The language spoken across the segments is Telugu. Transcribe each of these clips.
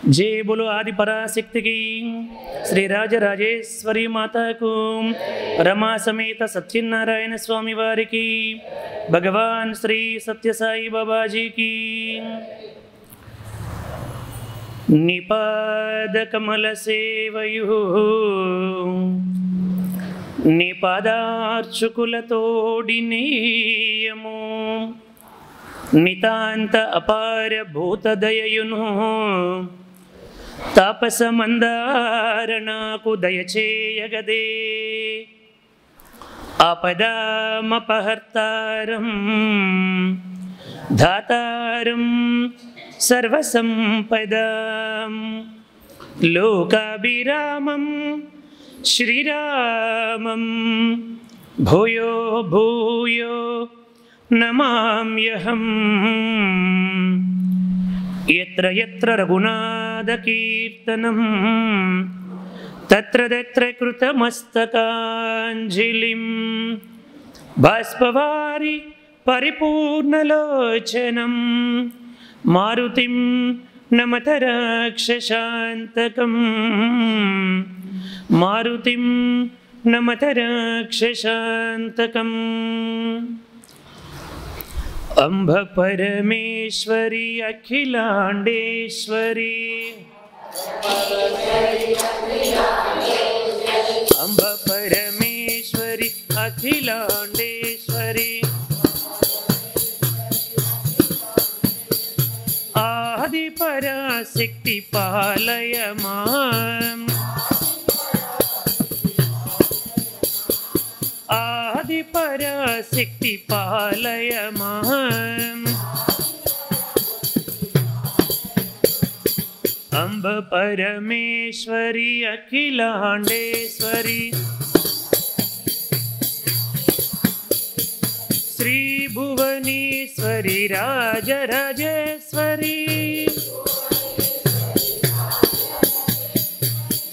जय बोलो आदि पराशक्ति की श्री राजराजेश्वरी माता को रमा समेत सत्यनारायण स्वामी वारी की भगवान श्री सत्य साई बाबा जी की निपाद कमल सेवयु निपादार्चुकुलतोडिनीयमो नितांत अपार भूत दययुनु तापस मंदारणाकु दयचेयगदे आपदामपहर्तारं धातारं सर्वसंपदां लोकाभिरामं श्रीरामं भूयो भूयो नमाम्यहम् यत्र यत्र रघुनाथकीर्तनं तत्र तत्र कृतमस्तकाञ्जलिं बाष्पवारि परिपूर्णलोचनं मारुतिं नमत राक्षसान्तकं मारुतिं नमत राक्षसान्तकम् अंब परमेश्वरी अखिलांडेश्वरी अंब परमेश्वरी अखिलांडेश्वरी आदि पराशक्ति पालय मां आदि पराशक्ति पालय मां अंब परमेश्वरी अखिलांडेश्वरी श्री भुवनेश्वरी राजराजेश्वरी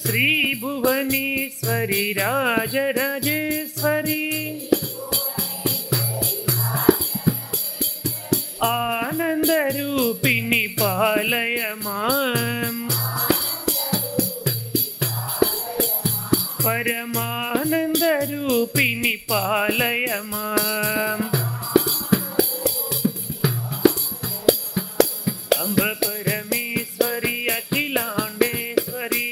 श्री भुवनेश्वरी राजराजेश्वरी आनंद रूपिणी पालय मां परमानंद रूपिणी पालय मां अंब परमेश्वरी अखिलांडेश्वरी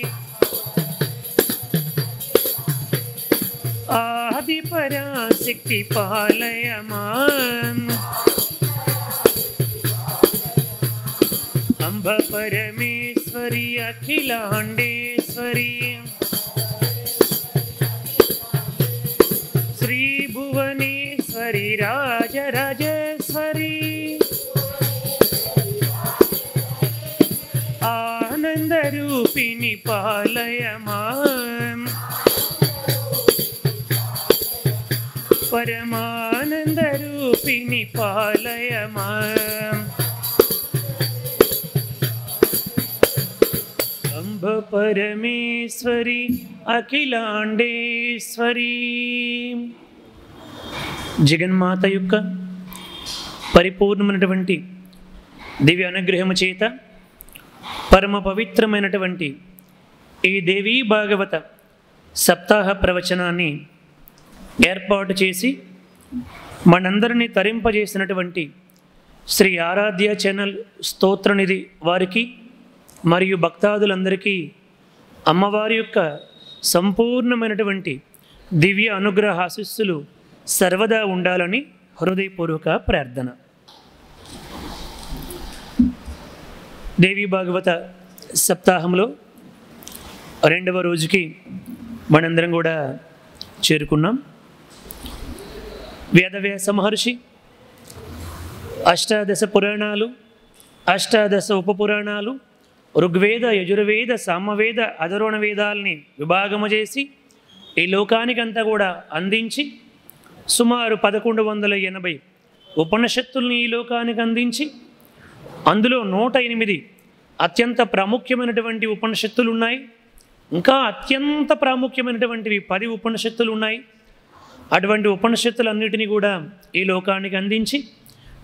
आदि पराशक्ति पालय मां अंब परमेश्वरी अखिलांडेश्वरी श्री भुवनेश्वरी राजराजेश्वरी आनंद रूपिणी पालय मां परमानंद रूपिणी पालय मां अंब परमेश्वरी अखिलांडेश्वरी జగన్మాత యొక్క పరిపూర్ణమైనటువంటి దివ్య అనుగ్రహము చేత పరమ పవిత్రమైనటువంటి ఈ దేవీ భాగవత సప్తాహ ప్రవచనాన్ని ఏర్పాటు చేసి మనందరినీ తరింపజేసినటువంటి శ్రీ ఆరాధ్య ఛానల్ స్తోత్రనిధి వారికి మరియు భక్తాదులందరికీ అమ్మవారి యొక్క సంపూర్ణమైనటువంటి దివ్య అనుగ్రహ ఆశీస్సులు సర్వదా ఉండాలని హృదయపూర్వక ప్రార్థన. దేవీ భాగవత సప్తాహంలో రెండవ రోజుకి మనందరం కూడా చేరుకున్నాం. వేదవ్యాస మహర్షి అష్టాదశ పురాణాలు, అష్టాదశ ఉపపురాణాలు, ఋగ్వేద, యజుర్వేద, సామవేద, అధర్వణ వేదాలని విభాగము చేసి ఈ లోకానికంతా కూడా అందించి సుమారు 1180 ఉపనిషత్తుల్ని ఈ లోకానికి అందించి అందులో 108 అత్యంత ప్రాముఖ్యమైనటువంటి ఉపనిషత్తులు ఉన్నాయి. ఇంకా అత్యంత ప్రాముఖ్యమైనటువంటివి 10 ఉపనిషత్తులు ఉన్నాయి. అటువంటి ఉపనిషత్తులన్నిటినీ కూడా ఈ లోకానికి అందించి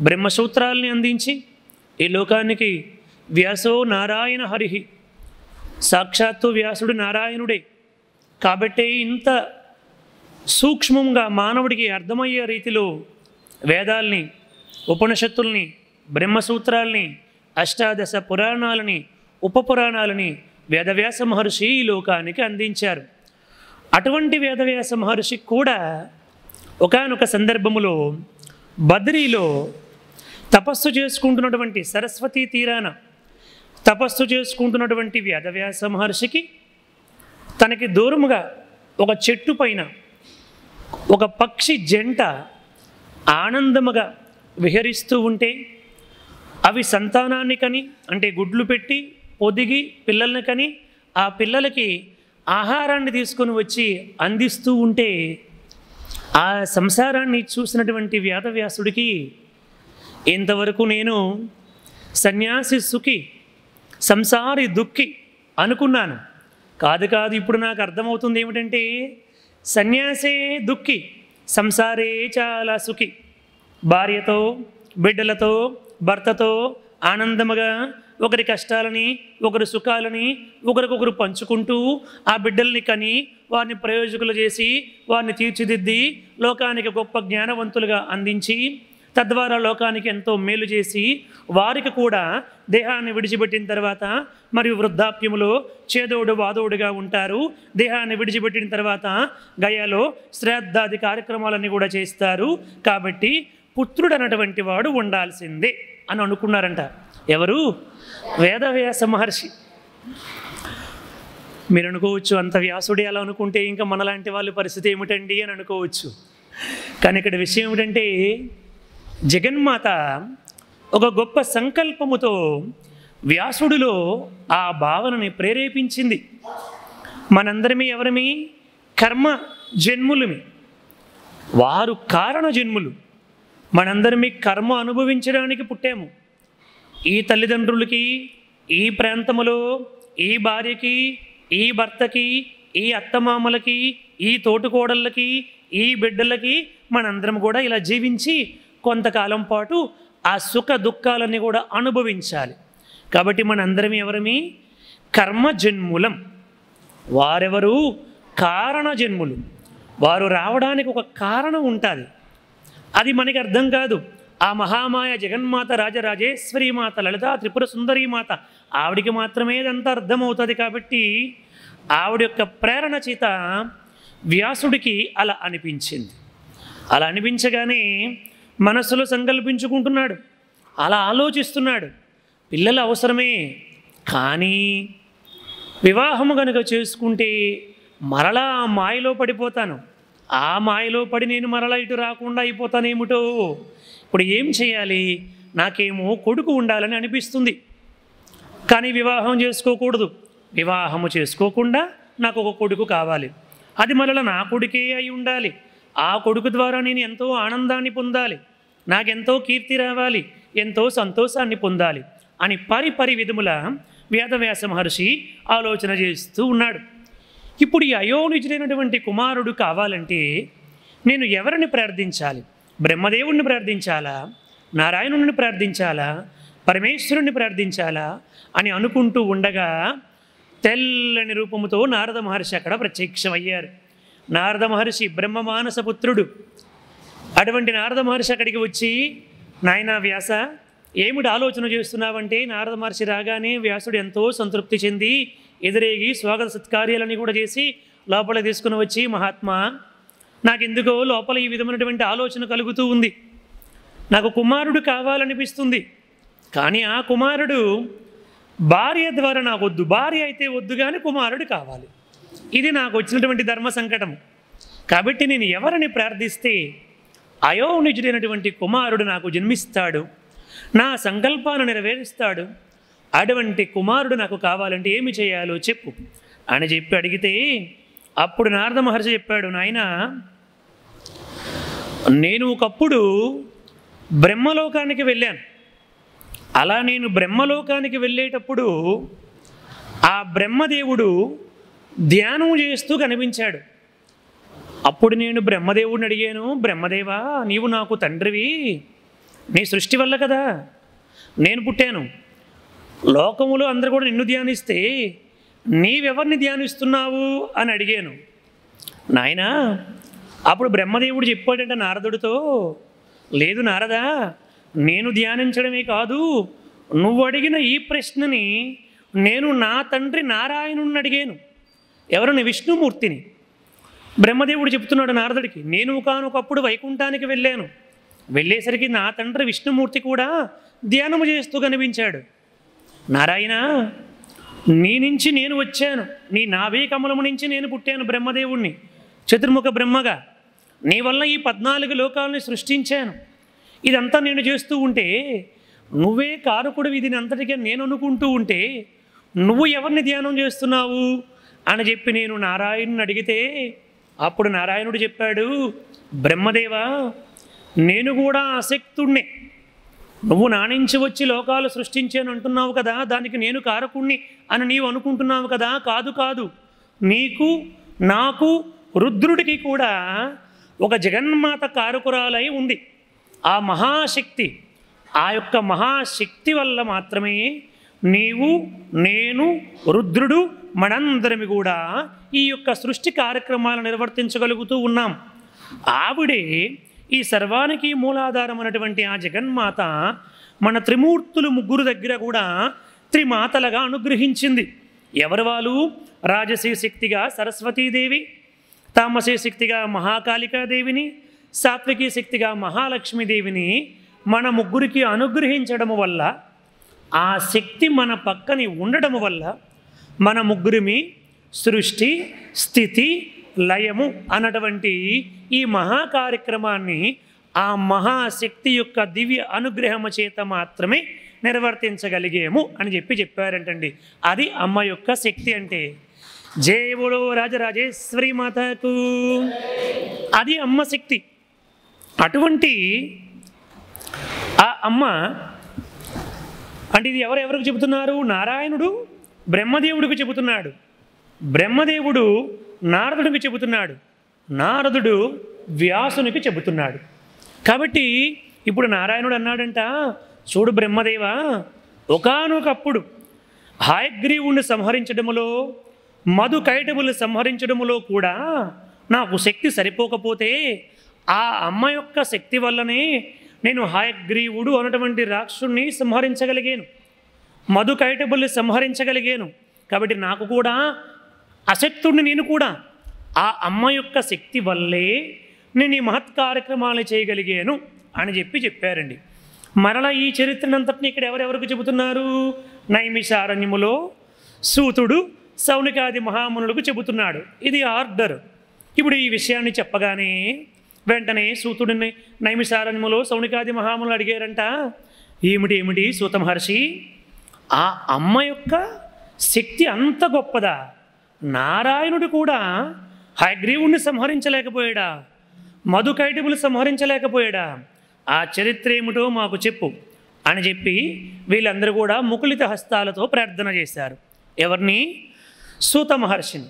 బ్రహ్మసూత్రాలని అందించి ఈ లోకానికి వ్యాసో నారాయణ హరి సాక్షాత్తు వ్యాసుడు నారాయణుడే. కాబట్టే ఇంత సూక్ష్మంగా మానవుడికి అర్థమయ్యే రీతిలో వేదాల్ని, ఉపనిషత్తుల్ని, బ్రహ్మసూత్రాల్ని, అష్టాదశ పురాణాలని, ఉపపురాణాలని వేదవ్యాస మహర్షి ఈ లోకానికి అందించారు. అటువంటి వేదవ్యాస మహర్షి కూడా ఒకానొక సందర్భములో బద్రీలో తపస్సు చేసుకుంటున్నటువంటి సరస్వతీ తీరాన తపస్సు చేసుకుంటున్నటువంటి వేదవ్యాస మహర్షికి తనకి దూరముగా ఒక చెట్టు పైన ఒక పక్షి జంట ఆనందముగా విహరిస్తూ ఉంటే అవి సంతానాన్ని కని, అంటే గుడ్లు పెట్టి పొదిగి పిల్లల్ని కని, ఆ పిల్లలకి ఆహారాన్ని తీసుకొని వచ్చి అందిస్తూ ఉంటే ఆ సంసారాన్ని చూసినటువంటి వేదవ్యాసుడికి ఇంతవరకు నేను సన్యాసి సుఖి, సంసారి దుఃఖి అనుకున్నాను. కాదు, ఇప్పుడు నాకు అర్థమవుతుంది ఏమిటంటే సన్యాసే దుఃఖి, సంసారే చాలా సుఖి. భార్యతో, బిడ్డలతో, భర్తతో ఆనందముగా ఒకరి కష్టాలని, ఒకరి సుఖాలని ఒకరికొకరు పంచుకుంటూ ఆ బిడ్డల్ని కని వారిని ప్రయోజకులు చేసి వారిని తీర్చిదిద్ది లోకానికి గొప్ప జ్ఞానవంతులుగా అందించి తద్వారా లోకానికి ఎంతో మేలు చేసి వారికి కూడా దేహాన్ని విడిచిపెట్టిన తర్వాత మరియు వృద్ధాప్యములో చేదోడు వాదోడుగా ఉంటారు. దేహాన్ని విడిచిపెట్టిన తర్వాత గయాలో శ్రాద్ధాది కార్యక్రమాలన్నీ కూడా చేస్తారు. కాబట్టి పుత్రుడు అన్నటువంటి వాడు ఉండాల్సిందే అని అనుకున్నారంట. ఎవరు? వేదవ్యాస మహర్షి. మీరు అనుకోవచ్చు, అంత వ్యాసుడే అలా అనుకుంటే ఇంకా మనలాంటి వాళ్ళ పరిస్థితి ఏమిటండి అని అనుకోవచ్చు. కానీ ఇక్కడ విషయం ఏమిటంటే జగన్మాత ఒక గొప్ప సంకల్పముతో వ్యాసుడిలో ఆ భావనని ప్రేరేపించింది. మనందరమీ ఎవరమి? కర్మ జన్ములమి, వారు కారణ జన్ములు. మనందరమీ కర్మ అనుభవించడానికి పుట్టాము. ఈ తల్లిదండ్రులకి, ఈ ప్రాంతములో, ఈ భార్యకి, ఈ భర్తకి, ఈ అత్తమామలకి, ఈ తోటికోడళ్ళకి, ఈ బిడ్డలకి మనందరం కూడా ఇలా జీవించి కొంతకాలం పాటు ఆ సుఖ దుఃఖాలన్నీ కూడా అనుభవించాలి. కాబట్టి మనందరం ఎవరమి? కర్మజన్ములం. వారెవరు? కారణ జన్ములు. వారు రావడానికి ఒక కారణం ఉంటుంది. అది మనకి అర్థం కాదు. ఆ మహామాయ జగన్మాత, రాజరాజేశ్వరి మాత, లలితా త్రిపుర సుందరీ మాత, ఆవిడికి మాత్రమే ఇదంతా అర్థమవుతుంది. కాబట్టి ఆవిడ యొక్క ప్రేరణ చేత వ్యాసుడికి అలా అనిపించింది. అలా అనిపించగానే మనస్సులో సంకల్పించుకుంటున్నాడు, అలా ఆలోచిస్తున్నాడు. పిల్లలు అవసరమే, కానీ వివాహము కనుక చేసుకుంటే మరలా ఆ మాయలో పడిపోతాను. ఆ మాయలో పడి నేను మరలా ఇటు రాకుండా అయిపోతానేమిటో. ఇప్పుడు ఏం చేయాలి? నాకేమో కొడుకు ఉండాలని అనిపిస్తుంది, కానీ వివాహం చేసుకోకూడదు. వివాహము చేసుకోకుండా నాకు ఒక కొడుకు కావాలి. అది మరలా నా కొడుకే అయి ఉండాలి. ఆ కొడుకు ద్వారా నేను ఎంతో ఆనందాన్ని పొందాలి, నాకెంతో కీర్తి రావాలి, ఎంతో సంతోషాన్ని పొందాలి అని పరి విధముల వేదవ్యాస మహర్షి ఆలోచన చేస్తూ ఉన్నాడు. ఇప్పుడు ఈ అయోనిజుడైనటువంటి కుమారుడు కావాలంటే నేను ఎవరిని ప్రార్థించాలి? బ్రహ్మదేవుణ్ణి ప్రార్థించాలా? నారాయణుని ప్రార్థించాలా? పరమేశ్వరుణ్ణి ప్రార్థించాలా అని అనుకుంటూ ఉండగా తెల్లని రూపముతో నారద మహర్షి అక్కడ ప్రత్యక్షమయ్యారు. నారద మహర్షి బ్రహ్మమానస పుత్రుడు. అటువంటి నారద మహర్షి అక్కడికి వచ్చి, నాయనా వ్యాస, ఏమిటి ఆలోచన చేస్తున్నావంటే, నారద మహర్షి రాగానే వ్యాసుడు ఎంతో సంతృప్తి చెంది ఎదురేగి స్వాగత సత్కార్యాలని కూడా చేసి లోపల తీసుకుని వచ్చి, మహాత్మా, నాకెందుకో లోపల ఈ విధమైనటువంటి ఆలోచన కలుగుతూ ఉంది. నాకు కుమారుడు కావాలనిపిస్తుంది, కానీ ఆ కుమారుడు భార్య ద్వారా నాకు వద్దు. భార్య అయితే వద్దు, కానీ కుమారుడు కావాలి. ఇది నాకు వచ్చినటువంటి ధర్మ సంకటం. కాబట్టి నేను ఎవరిని ప్రార్థిస్తే అయోనిజుడైనటువంటి కుమారుడు నాకు జన్మిస్తాడు, నా సంకల్పాన్ని నెరవేరుస్తాడు. అటువంటి కుమారుడు నాకు కావాలంటే ఏమి చేయాలో చెప్పు అని చెప్పి అడిగితే అప్పుడు నారద మహర్షి చెప్పాడు, నాయన, నేను ఒకప్పుడు బ్రహ్మలోకానికి వెళ్ళాను. అలా నేను బ్రహ్మలోకానికి వెళ్ళేటప్పుడు ఆ బ్రహ్మదేవుడు ధ్యానం చేస్తూ కనిపించాడు. అప్పుడు నేను బ్రహ్మదేవుడిని అడిగాను, బ్రహ్మదేవా, నీవు నాకు తండ్రివి, నీ సృష్టి వల్ల కదా నేను పుట్టాను. లోకములో అందరూ కూడా నిన్ను ధ్యానిస్తే నీవెవరిని ధ్యానిస్తున్నావు అని అడిగాను. నాయనా, అప్పుడు బ్రహ్మదేవుడు చెప్పాడంట నారదుడితో, లేదు నారదా, నేను ధ్యానించడమే కాదు, నువ్వు అడిగిన ఈ ప్రశ్నని నేను నా తండ్రి నారాయణుని అడిగాను. ఎవరిని? విష్ణుమూర్తిని. బ్రహ్మదేవుడు చెప్తున్నాడు నారదుడికి, నేను ఒకానొకప్పుడు వైకుంఠానికి వెళ్ళాను, వెళ్ళేసరికి నా తండ్రి విష్ణుమూర్తి కూడా ధ్యానము చేస్తూ కనిపించాడు. నారాయణ, నీ నుంచి నేను వచ్చాను, నీ నాభి కమలము నుంచి నేను పుట్టాను బ్రహ్మదేవుణ్ణి, చతుర్ముఖ బ్రహ్మగా. నీ వల్ల ఈ 14 లోకాలని సృష్టించాను. ఇదంతా నేను చేస్తూ ఉంటే నువ్వే కారకుడు, ఇది అంతటిగా నేను అనుకుంటూ ఉంటే నువ్వు ఎవరిని ధ్యానం చేస్తున్నావు అని చెప్పి నేను నారాయణుని అడిగితే, అప్పుడు నారాయణుడు చెప్పాడు, బ్రహ్మదేవా, నేను కూడా అశక్తుణ్ణే. నువ్వు నా నుంచి వచ్చి లోకాలు సృష్టించాను అంటున్నావు కదా, దానికి నేను కారకుణ్ణి అని నీవు అనుకుంటున్నావు కదా. కాదు కాదు, నీకు నాకు రుద్రుడికి కూడా ఒక జగన్మాత కారకురాలై ఉంది. ఆ మహాశక్తి, ఆ యొక్క మహాశక్తి వల్ల మాత్రమే నీవు, నేను, రుద్రుడు మనందరమి కూడా ఈ యొక్క సృష్టి కార్యక్రమాలను నిర్వర్తించగలుగుతూ ఉన్నాం. ఆవిడే ఈ సర్వానికి మూలాధారం అన్నటువంటి ఆ జగన్మాత మన త్రిమూర్తులు ముగ్గురు దగ్గర కూడా త్రిమాతలుగా అనుగ్రహించింది. ఎవరు వాళ్ళు? రాజసీ శక్తిగా సరస్వతీదేవి, తామసీ శక్తిగా మహాకాళికాదేవిని, సాత్వికీ శక్తిగా మహాలక్ష్మీదేవిని మన ముగ్గురికి అనుగ్రహించడము వల్ల, ఆ శక్తి మన పక్కని ఉండడము వల్ల మన ముగ్గురిమి సృష్టి, స్థితి, లయము అన్నటువంటి ఈ మహా కార్యక్రమాన్ని ఆ మహాశక్తి యొక్క దివ్య అనుగ్రహము చేత మాత్రమే నిర్వర్తించగలిగేము అని చెప్పారంటండి. అది అమ్మ యొక్క శక్తి అంటే. జై బోలో రాజరాజేశ్వరి మాతకు. అది అమ్మ శక్తి. అటువంటి ఆ అమ్మ అంటే ఇది ఎవరెవరికి చెబుతున్నారు? నారాయణుడు బ్రహ్మదేవుడికి చెబుతున్నాడు, బ్రహ్మదేవుడు నారదుడికి చెబుతున్నాడు, నారదుడు వ్యాసునికి చెబుతున్నాడు. కాబట్టి ఇప్పుడు నారాయణుడు అన్నాడంట, చూడు బ్రహ్మదేవా, ఒకానొకప్పుడు హయగ్రీవుణ్ణి సంహరించడములో, మధుకైటబుల్ని సంహరించడములో కూడా నాకు శక్తి సరిపోకపోతే ఆ అమ్మ యొక్క శక్తి వల్లనే నేను హయగ్రీవుడు అన్నటువంటి రాక్షసుణ్ణి సంహరించగలిగాను, మధుకైటబుల్ని సంహరించగలిగాను. కాబట్టి నాకు కూడా అశక్తుడిని నేను కూడా ఆ అమ్మ యొక్క శక్తి వల్లే నేను ఈ మహత్ కార్యక్రమాలు చేయగలిగాను అని చెప్పారండి. మరలా ఈ చరిత్రనంతటిని ఇక్కడ ఎవరెవరికి చెబుతున్నారు? నైమిషారణ్యములో సూతుడు సౌనికాది మహామునులకు చెబుతున్నాడు. ఇది ఆర్డర్. ఇప్పుడు ఈ విషయాన్ని చెప్పగానే వెంటనే సూతుడిని నైమిషారణ్యములో సౌనికాది మహామునులు అడిగారంట, ఏమిటి సూత మహర్షి, ఆ అమ్మ యొక్క శక్తి అంత గొప్పదా? నారాయణుడు కూడా హయగ్రీవుణ్ణి సంహరించలేకపోయాడా? మధుకైటబులు సంహరించలేకపోయాడా? ఆ చరిత్ర ఏమిటో మాకు చెప్పు అని చెప్పి వీళ్ళందరూ కూడా ముకులిత హస్తాలతో ప్రార్థన చేశారు. ఎవరిని? సూత మహర్షిని.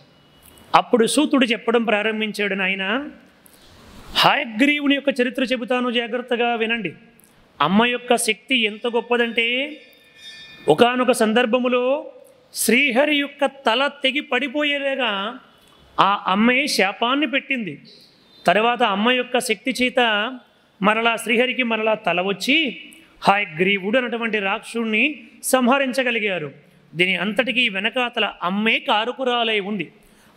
అప్పుడు సూతుడు చెప్పడం ప్రారంభించాడు, నాయన హయగ్రీవుని యొక్క చరిత్ర చెబుతాను, జాగ్రత్తగా వినండి. అమ్మ యొక్క శక్తి ఎంత గొప్పదంటే, ఒకానొక సందర్భములో శ్రీహరి యొక్క తల తెగి పడిపోయేలాగా ఆ అమ్మే శాపాన్ని పెట్టింది. తర్వాత అమ్మ యొక్క శక్తి చేత మరలా శ్రీహరికి మరలా తల వచ్చి హయగ్రీవుడు అన్నటువంటి రాక్షసుణ్ణి సంహరించగలిగారు. దీని అంతటికీ వెనకాతల అమ్మే కారుకురాలై ఉంది.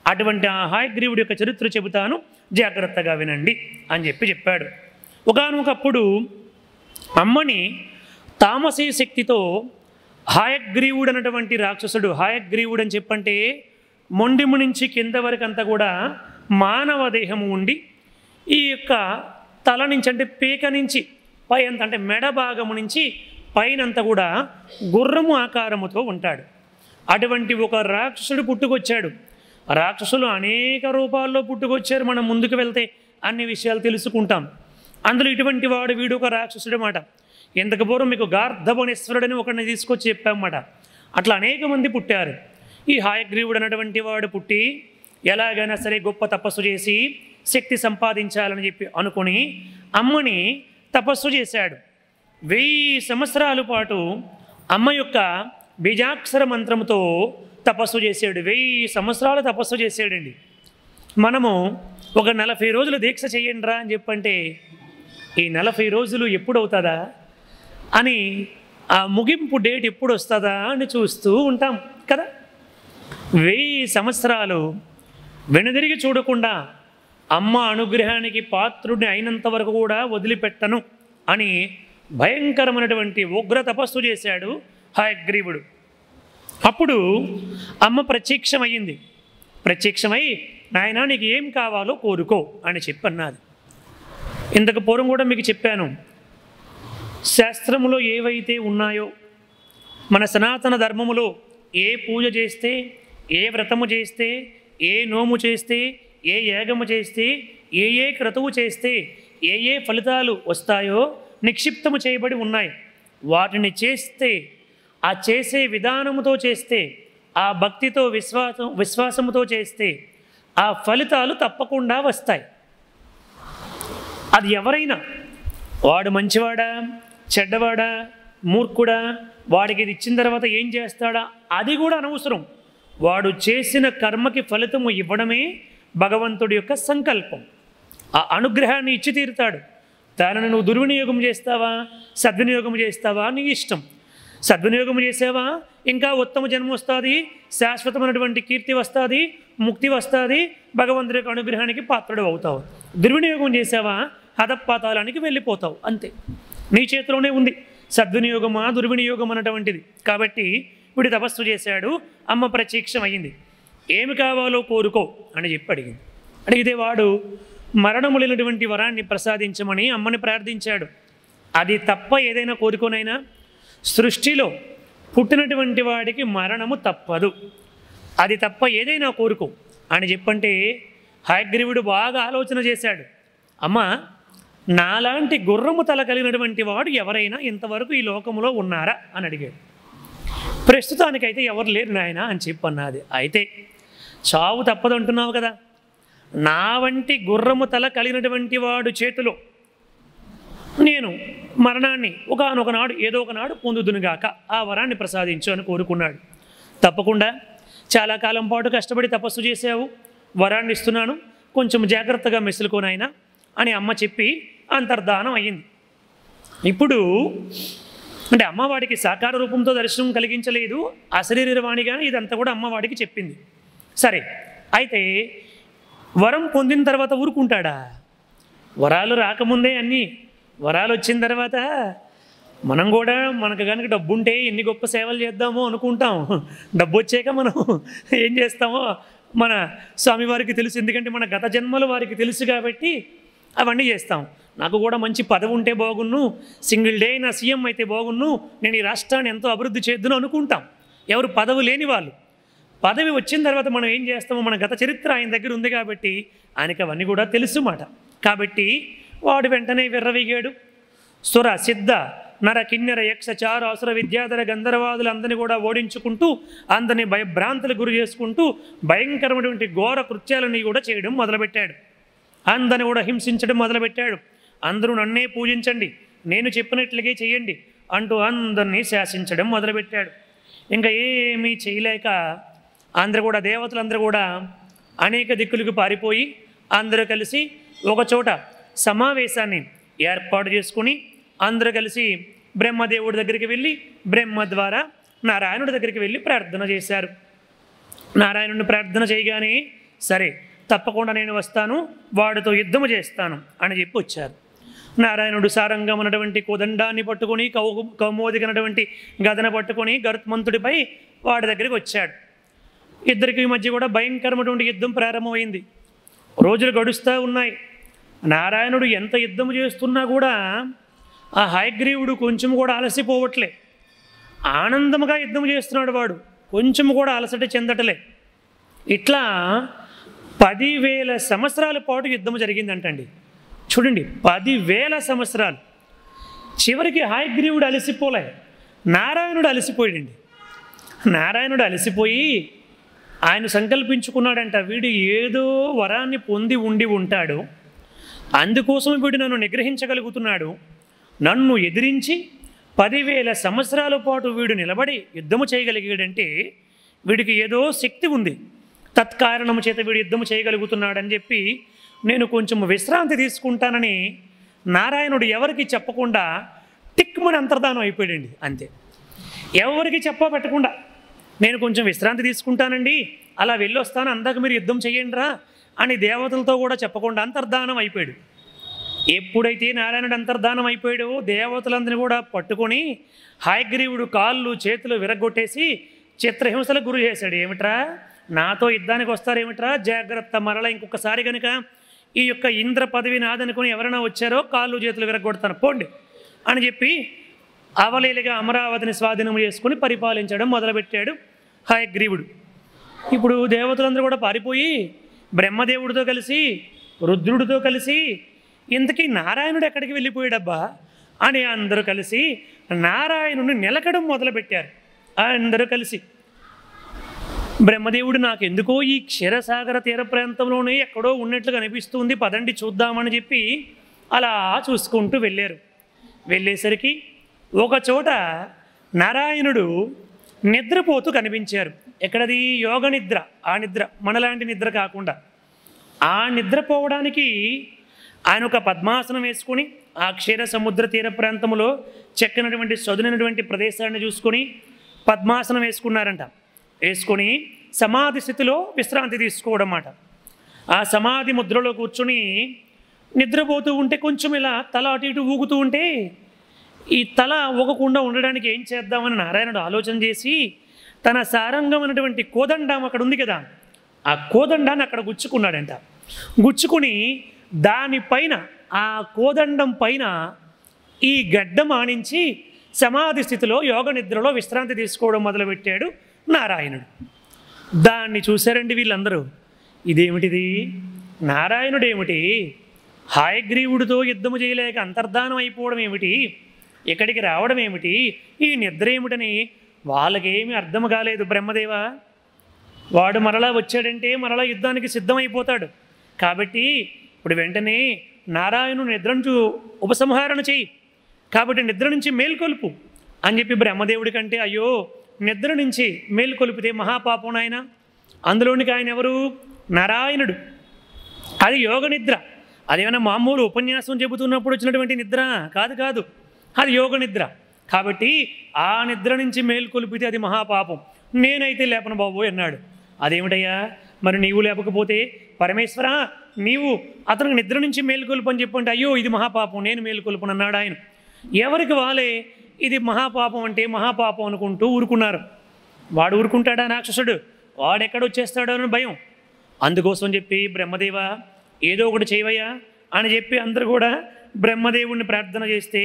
అటువంటి ఆ హయగ్రీవుడి యొక్క చరిత్ర చెబుతాను, జాగ్రత్తగా వినండి అని చెప్పాడు. ఒకానొకప్పుడు అమ్మని తామసీ శక్తితో హయగ్రీవుడు అన్నటువంటి రాక్షసుడు, హయగ్రీవుడు అని చెప్పంటే మొండిము నుంచి కింద వరకు అంతా కూడా మానవ దేహము ఉండి, ఈ యొక్క తల నుంచి అంటే పీక నుంచి పై అంత అంటే మెడ భాగము నుంచి పైనంతా కూడా గుర్రము ఆకారముతో ఉంటాడు. అటువంటి ఒక రాక్షసుడు పుట్టుకొచ్చాడు. రాక్షసులు అనేక రూపాల్లో పుట్టుకొచ్చారు. మనం ముందుకు వెళ్తే అన్ని విషయాలు తెలుసుకుంటాం. అందులో ఇటువంటి వాడు వీడు ఒక రాక్షసుడు అన్నమాట. ఇంతకు పూర్వం మీకు గార్ధవనేశ్వరుడని ఒకరిని తీసుకొచ్చి చెప్పామన్నమాట. అట్లా అనేక మంది పుట్టారు. ఈ హయగ్రీవుడు అన్నటువంటి వాడు పుట్టి ఎలాగైనా సరే గొప్ప తపస్సు చేసి శక్తి సంపాదించాలని చెప్పి అనుకుని అమ్మని తపస్సు చేశాడు. 1000 సంవత్సరాల పాటు అమ్మ యొక్క బీజాక్షర మంత్రముతో తపస్సు చేశాడు. 1000 సంవత్సరాలు తపస్సు చేశాడండి. మనము ఒక 40 రోజులు దీక్ష చేయండి రా అని చెప్పంటే ఈ 40 రోజులు ఎప్పుడు అవుతుందా అని, ఆ ముగింపు డేట్ ఎప్పుడు వస్తుందా అని చూస్తూ ఉంటాం కదా. 1000 సంవత్సరాలు వెనుదిరిగి చూడకుండా అమ్మ అనుగ్రహానికి పాత్రుడిని అయినంత వరకు కూడా వదిలిపెట్టను అని భయంకరమైనటువంటి ఉగ్ర తపస్సు చేశాడు హయగ్రీవుడు. అప్పుడు అమ్మ ప్రత్యక్షమయ్యింది. ప్రత్యక్షమై, నాయనా నీకు ఏం కావాలో కోరుకో అని చెప్పన్నది. ఇంతకు పూర్వం కూడా మీకు చెప్పాను, శాస్త్రములో ఏవైతే ఉన్నాయో, మన సనాతన ధర్మములో ఏ పూజ చేస్తే, ఏ వ్రతము చేస్తే, ఏ నోము చేస్తే, ఏ యాగము చేస్తే, ఏ ఏ క్రతువు చేస్తే ఏ ఏ ఫలితాలు వస్తాయో నిక్షిప్తము చేయబడి ఉన్నాయి. వాటిని చేస్తే, ఆ చేసే విధానముతో చేస్తే, ఆ భక్తితో విశ్వాసముతో చేస్తే ఆ ఫలితాలు తప్పకుండా వస్తాయి. అది ఎవరైనా, వాడు మంచివాడా చెడ్డవాడా మూర్ఖుడా, వాడికి ఇది ఇచ్చిన తర్వాత ఏం చేస్తాడా అది కూడా అనవసరం. వాడు చేసిన కర్మకి ఫలితము ఇవ్వడమే భగవంతుడి యొక్క సంకల్పం. ఆ అనుగ్రహాన్ని ఇచ్చి తీరుతాడు. దానిని నువ్వు దుర్వినియోగం చేస్తావా సద్వినియోగం చేస్తావా నీ ఇష్టం. సద్వినియోగం చేసావా ఇంకా ఉత్తమ జన్మ వస్తుంది, శాశ్వతమైనటువంటి కీర్తి వస్తుంది, ముక్తి వస్తుంది, భగవంతుడి యొక్క అనుగ్రహానికి పాత్రుడు అవుతావు. దుర్వినియోగం చేసావా హతపాతాళానికి వెళ్ళిపోతావు. అంతే, నీ చేతిలోనే ఉంది సద్వినియోగమా దుర్వినియోగం అన్నటువంటిది. కాబట్టి వీడు తపస్సు చేశాడు. అమ్మ ప్రత్యక్షం అయ్యింది. ఏమి కావాలో కోరుకో అని చెప్పి అడిగింది. అడిగితే వాడు మరణము లేనటువంటి వరాన్ని ప్రసాదించమని అమ్మని ప్రార్థించాడు. అది తప్ప ఏదైనా కోరుకోనైనా, సృష్టిలో పుట్టినటువంటి వాడికి మరణము తప్పదు, అది తప్ప ఏదైనా కోరుకో అని చెప్పంటే హయగ్రీవుడు బాగా ఆలోచన చేశాడు. అమ్మ, నాలాంటి గుర్రము తల కలిగినటువంటి వాడు ఎవరైనా ఇంతవరకు ఈ లోకంలో ఉన్నారా అని అడిగాడు. ప్రస్తుతానికైతే ఎవరు లేరు నాయన అని చెప్పన్నది. అయితే చావు తప్పదంటున్నావు కదా, నా వంటి గుర్రము తల కలిగినటువంటి వాడు చేతిలో నేను మరణాన్ని ఒకానొక నాడు ఏదో ఒకనాడు పొందుదునుగాక, ఆ వరాన్ని ప్రసాదించు అని కోరుకున్నాడు. తప్పకుండా, చాలా కాలం పాటు కష్టపడి తపస్సు చేసావు, వరాన్ని ఇస్తున్నాను, కొంచెం జాగ్రత్తగా మెసులుకోనైనా అని అమ్మ చెప్పి అంతర్ధానం అయ్యింది. ఇప్పుడు అంటే అమ్మవాడికి సాకార రూపంతో దర్శనం కలిగించలేదు, అశరీరవాణిగానే ఇదంతా కూడా అమ్మవాడికి చెప్పింది. సరే, అయితే వరం పొందిన తర్వాత ఊరుకుంటాడా? వరాలు రాకముందే అన్నీ, వరాలు వచ్చిన తర్వాత మనం కూడా మనకు కనుక డబ్బు ఉంటే ఎన్ని గొప్ప సేవలు చేద్దామో అనుకుంటాం. డబ్బు వచ్చాక మనం ఏం చేస్తామో మన స్వామివారికి తెలుసు. ఎందుకంటే మన గత జన్మలు వారికి తెలుసు కాబట్టి అవన్నీ చేస్తాం. నాకు కూడా మంచి పదవి ఉంటే బాగున్ను, సింగిల్ డే నా సీఎం అయితే బాగున్ను, నేను ఈ రాష్ట్రాన్ని ఎంతో అభివృద్ధి చేద్దును అనుకుంటాం. ఎవరు పదవి లేని వాళ్ళు. పదవి వచ్చిన తర్వాత మనం ఏం చేస్తామో మన గత చరిత్ర ఆయన దగ్గర ఉంది కాబట్టి ఆయనకి అవన్నీ కూడా తెలుసు మాట. కాబట్టి వాడు వెంటనే విర్రవీగాడు. సుర సిద్ధ నర కిన్నెర యక్ష చార అసుర విద్యాధర గంధర్వాదులందరినీ కూడా ఓడించుకుంటూ, అందరినీ భయభ్రాంతులకు గురి చేసుకుంటూ భయంకరమైనటువంటి ఘోర కృత్యాలని కూడా చేయడం మొదలుపెట్టాడు. అందరిని కూడా హింసించడం మొదలుపెట్టాడు. అందరూ నన్నే పూజించండి, నేను చెప్పినట్లుగే చేయండి అంటూ అందరినీ శాసించడం మొదలుపెట్టాడు. ఇంకా ఏమీ చేయలేక అందరూ కూడా, దేవతలందరూ కూడా అనేక దిక్కులకు పారిపోయి అందరూ కలిసి ఒకచోట సమావేశాన్ని ఏర్పాటు చేసుకుని అందరూ కలిసి బ్రహ్మదేవుడి దగ్గరికి వెళ్ళి బ్రహ్మ ద్వారా నారాయణుడి దగ్గరికి వెళ్ళి ప్రార్థన చేశారు. నారాయణుడిని ప్రార్థన చేయగానే సరే తప్పకుండా నేను వస్తాను, వాడితో యుద్ధము చేస్తాను అని చెప్పి వచ్చారు. నారాయణుడు సారంగం అన్నటువంటి కోదండాన్ని పట్టుకొని, కౌమోదికనటువంటి గదన పట్టుకొని గరుత్మంతుడిపై వాడి దగ్గరికి వచ్చాడు. ఇద్దరికి మధ్య కూడా భయంకరమైనటువంటి యుద్ధం ప్రారంభమైంది. రోజులు గడుస్తూ ఉన్నాయి. నారాయణుడు ఎంత యుద్ధం చేస్తున్నా కూడా ఆ హయగ్రీవుడు కొంచెం కూడా అలసిపోవట్లే. ఆనందముగా యుద్ధం చేస్తున్నాడు వాడు, కొంచెం కూడా అలసట చెందటలే. ఇట్లా 10,000 సంవత్సరాల పాటు యుద్ధం జరిగిందంటండి. చూడండి, 10,000 సంవత్సరాలు. చివరికి హయగ్రీవుడు అలసిపోలే, నారాయణుడు అలసిపోయాడండి. నారాయణుడు అలసిపోయి ఆయన సంకల్పించుకున్నాడంట, వీడు ఏదో వరాన్ని పొంది ఉండి ఉంటాడు, అందుకోసం వీడు నన్ను నిగ్రహించగలుగుతున్నాడు, నన్ను ఎదిరించి 10,000 సంవత్సరాల పాటు వీడు నిలబడి యుద్ధము చేయగలిగాడంటే వీడికి ఏదో శక్తి ఉంది, తత్కారణము చేత వీడు యుద్ధము చేయగలుగుతున్నాడని చెప్పి నేను కొంచెం విశ్రాంతి తీసుకుంటానని నారాయణుడు ఎవరికి చెప్పకుండా టిక్మని అంతర్ధానం అయిపోయాడండి. అంతే, ఎవరికి పెట్టకుండా నేను కొంచెం విశ్రాంతి తీసుకుంటానండి, అలా వెళ్ళొస్తాను, అందాక మీరు యుద్ధం చేయండి రా అని దేవతలతో కూడా చెప్పకుండా అంతర్ధానం అయిపోయాడు. ఎప్పుడైతే నారాయణుడు అంతర్ధానం అయిపోయాడో దేవతలందరినీ కూడా పట్టుకొని హయగ్రీవుడు కాళ్ళు చేతులు విరగొట్టేసి చిత్రహింసలకు గురి చేశాడు. ఏమిట్రా, నాతో యుద్ధానికి వస్తారేమిట్రా, జాగ్రత్త, మరలా ఇంకొకసారి కనుక ఈ యొక్క ఇంద్ర పదవి నాదనుకుని ఎవరైనా వచ్చారో కాళ్ళు చేతులు విరగొడతాను పోండి అని చెప్పి అవలీలగా అమరావతిని స్వాధీనం చేసుకుని పరిపాలించడం మొదలుపెట్టాడు హయగ్రీవుడు. ఇప్పుడు దేవతలందరూ కూడా పారిపోయి బ్రహ్మదేవుడితో కలిసి రుద్రుడితో కలిసి ఇంతకీ నారాయణుడు ఎక్కడికి వెళ్ళిపోయాడబ్బా అని అందరూ కలిసి నారాయణుని నిలకడం మొదలుపెట్టారు. అందరూ కలిసి బ్రహ్మదేవుడు నాకెందుకో ఈ క్షీరసాగర తీర ప్రాంతంలోనే ఎక్కడో ఉన్నట్లుగా అనిపిస్తుంది, పదండి చూద్దామని చెప్పి అలా చూసుకుంటూ వెళ్ళారు. వెళ్ళేసరికి ఒక చోట నారాయణుడు నిద్రపోతూ కనిపించారు. ఎక్కడది? యోగ నిద్ర. ఆ నిద్ర మనలాంటి నిద్ర కాకుండా ఆ నిద్రపోవడానికి ఆయన ఒక పద్మాసనం వేసుకొని ఆ క్షీర సముద్ర తీర ప్రాంతంలో చెక్కినటువంటి చదునటువంటి ప్రదేశాన్ని చూసుకొని పద్మాసనం వేసుకున్నారంట. వేసుకొని సమాధి స్థితిలో విశ్రాంతి తీసుకోవడం అన్నమాట. ఆ సమాధి ముద్రలో కూర్చొని నిద్రపోతూ ఉంటే కొంచెం ఇలా తల అటు ఇటు ఊగుతూ ఉంటే ఈ తల ఊగకుండా ఉండడానికి ఏం చేద్దామని నారాయణుడు ఆలోచన చేసి తన సారంగం అనేటువంటి కోదండం అక్కడ ఉంది కదా, ఆ కోదండాన్ని అక్కడ గుచ్చుకున్నాడంట. గుచ్చుకుని దానిపైన ఆ కోదండం పైన ఈ గడ్డం ఆనించి సమాధి స్థితిలో యోగ నిద్రలో విశ్రాంతి తీసుకోవడం మొదలుపెట్టాడు నారాయణుడు. దాన్ని చూశారండి వీళ్ళందరూ. ఇదేమిటిది? నారాయణుడు ఏమిటి హయగ్రీవుడితో యుద్ధము చేయలేక అంతర్ధానం అయిపోవడం ఏమిటి, ఇక్కడికి రావడం ఏమిటి, ఈ నిద్ర ఏమిటని వాళ్ళకేమీ అర్థం కాలేదు. బ్రహ్మదేవ, వాడు మరలా వచ్చాడంటే మరలా యుద్ధానికి సిద్ధమైపోతాడు కాబట్టి ఇప్పుడు వెంటనే నారాయణుడు నిద్రను ఉపసంహారణ చేయి, కాబట్టి నిద్ర నుంచి మేల్కొల్పు అని చెప్పి బ్రహ్మదేవుడి కంటే అయ్యో నిద్ర నుంచి మేల్కొల్పితే మహాపాపం ఆయన, అందులోనికి ఆయన ఎవరు? నారాయణుడు. అది యోగ నిద్ర. అదేమైనా మామూలు ఉపన్యాసం చెబుతున్నప్పుడు వచ్చినటువంటి నిద్ర కాదు, కాదు, అది యోగ నిద్ర. కాబట్టి ఆ నిద్ర నుంచి మేల్కొల్పితే అది మహాపాపం, నేనైతే లేపను బాబు అన్నాడు. అదేమిటయ్యా, మరి నీవు లేపకపోతే పరమేశ్వర నీవు అతనికి నిద్ర నుంచి మేల్కొల్పు అని చెప్పంటే అయ్యో ఇది మహాపాపం, నేను మేల్కొల్పను అన్నాడు ఆయన. ఎవరికి వాళ్ళే ఇది మహాపాపం అంటే మహాపాపం అనుకుంటూ ఊరుకున్నారు. వాడు ఊరుకుంటాడా రాక్షసుడు, వాడెక్కడొచ్చేస్తాడో అని భయం. అందుకోసం చెప్పి బ్రహ్మదేవ ఏదో ఒకటి చేయవయ్యా అని చెప్పి అందరూ కూడా బ్రహ్మదేవుడిని ప్రార్థన చేస్తే